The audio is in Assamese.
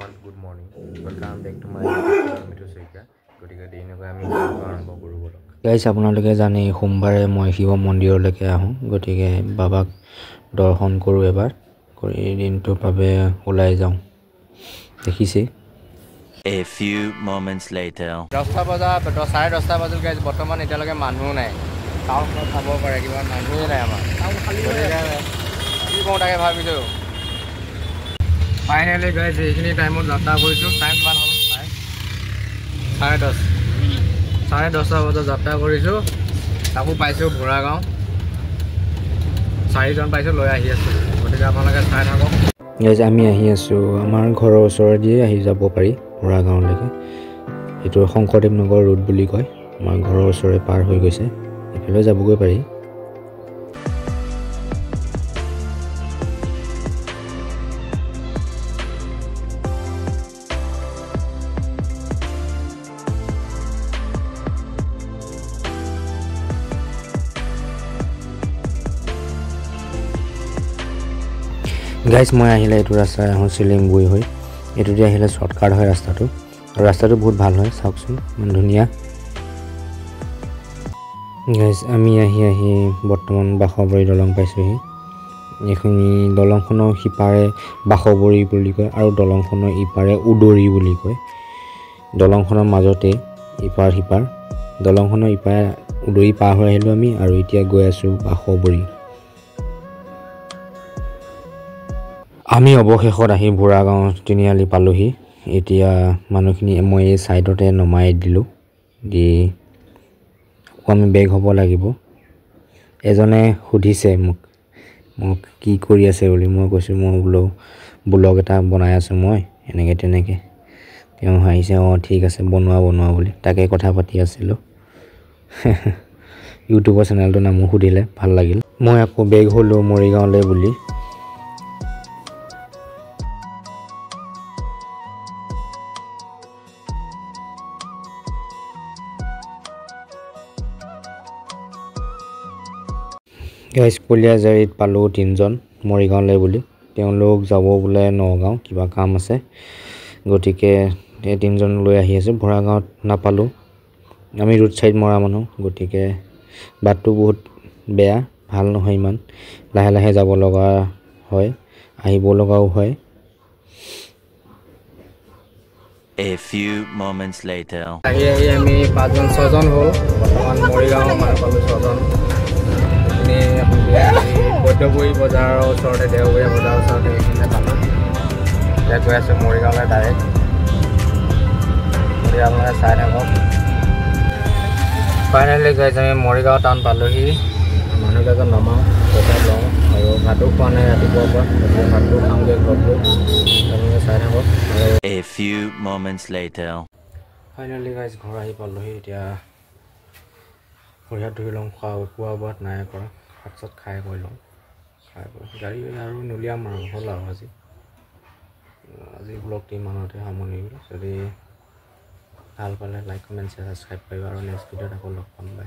everyone, good morning. Welcome back to my channel Mithu Soika. গতিকে দিনকৈ আমি আৰম্ভ কৰোঁ বলক। গাইছ আপোনালোকে জানে সোমবাৰে মই শিৱ মন্দিৰলৈকে আহোঁ গতিকে বাবাক দৰ্শন কৰোঁ এবাৰ কৰি দিনটোৰ বাবে ওলাই যাওঁ দেখিছে। A few moments later 10টা বজা 10:30 বাজিল গাইছ বৰ্তমান এতিয়ালৈকে মানুহ নাই টাউনত খাব পাৰে কিবা মানুহেই নাই আমাৰ টাউন খালী কি কওঁ তাকে ভাবিছোঁ। ফাইনেলি গাইছ এইখিনি টাইমত যাত্ৰা কৰিছোঁ টাইম কিমান হ'ল প্ৰায় 10:30 বজাত যাত্ৰা কৰিছোঁ তাকো পাইছোঁ ভোৰাগাঁও 4জন পাইছোঁ লৈ আহি আছোঁ গতিকে আপোনালোকে চাই থাকক। গাইছ আমি আহি আছোঁ আমাৰ ঘৰৰ ওচৰেদিয়ে আহি যাব পাৰি ভোৰাগাঁৱলৈকে এইটো শংকৰদেৱ নগৰ ৰোড বুলি কয় আমাৰ ঘৰৰ ওচৰে পাৰ হৈ গৈছে এইফালে যাবগৈ পাৰি। গাইছ মই আহিলে এইটো ৰাস্তা আহোঁ চিলিংগুৰি হৈ এইটোদি আহিলে শ্বৰ্টকাট হয় ৰাস্তাটো আৰু ৰাস্তাটো বহুত ভাল হয় চাওকচোন ইমান ধুনীয়া। গাইছ আমি আহি বৰ্তমান বাসবৰী দলং পাইছোঁহি এইখিনি দলংখনৰ সিপাৰে বাসবৰী বুলি কয় আৰু দলংখনৰ ইপাৰে উদৰি বুলি কয় দলংখনৰ মাজতে ইপাৰ সিপাৰ দলংখনৰ ইপাৰে উদৰি পাৰ হৈ আহিলোঁ আমি আৰু এতিয়া গৈ আছোঁ বাসবৰী। আমি অৱশেষত আহি ভোৰাগাঁও তিনিআলি পালোহি এতিয়া মানুহখিনি মই এই ছাইডতে নমাই দিলোঁ দি আকৌ আমি বেগ হ'ব লাগিব। এজনে সুধিছে মোক কি কৰি আছে বুলি মই কৈছোঁ মই ব্লগ এটা বনাই আছোঁ মই এনেকৈ তেনেকৈ তেওঁ আহিছে অঁ ঠিক আছে বনোৱা বুলি তাকে কথা পাতি আছিলোঁ ইউটিউবৰ চেনেলটোৰ নামো সুধিলে ভাল লাগিল। মই আকৌ বেগ হ'লোঁ মৰিগাঁৱলৈ বুলি গাইছ কলীয়াজাৰীত পালোঁ 3জন মৰিগাঁৱলৈ বুলি তেওঁলোক যাব বোলে নগাঁও কিবা কাম আছে গতিকে এই 3জন লৈ আহি আছোঁ ভোৰাগাঁৱত নাপালোঁ আমি ৰোড ছাইড মৰা মানুহ গতিকে বাটটো বহুত বেয়া ভাল নহয় ইমান লাহে যাব লগা হয় আহিব লগাও হয়। A few moments later আহি আমি 5জন 6জন হ'ল বৰ্তমান মৰিগাঁও মানুহ পালোঁ 6জন বৈদ্যগুৰি বজাৰৰ ওচৰতে দেওবৰীয়া বজাৰৰ ওচৰতে এইখিনিতে পালোঁ এতিয়া গৈ আছোঁ মৰিগাঁৱলৈ ডাইৰেক্ট গতিকে আপোনালোকে চাই থাকক। ফাইনেলি গৈ আমি মৰিগাঁও টাউন পালোঁহি মানুহকেইজন নমাওঁ পইচা লওঁ আৰু ভাতো খোৱা নাই ৰাতিপুৱাৰ পৰা গতিকে ভাতটো খাওঁগৈ ঘৰত গৈ আপোনালোকে চাই থাকক। A few moments later finally guys ঘৰ আহি পালোঁহি এতিয়া ভৰি হাত ধুই লওঁ খোৱা বোৱাত নাই কৰা ভাত চাত খাই কৰি লওঁ গাড়ী আৰু নুলিয়াম আৰু হ'ল আৰু আজি ব্লগটো ইমানতে সামৰণি যদি ভাল পালে লাইক কমেণ্ট শ্বেয়াৰ ছাবস্ক্ৰাইব কৰিব আৰু নেক্সট ভিডিঅ'ত আকৌ লগ পাম বাই।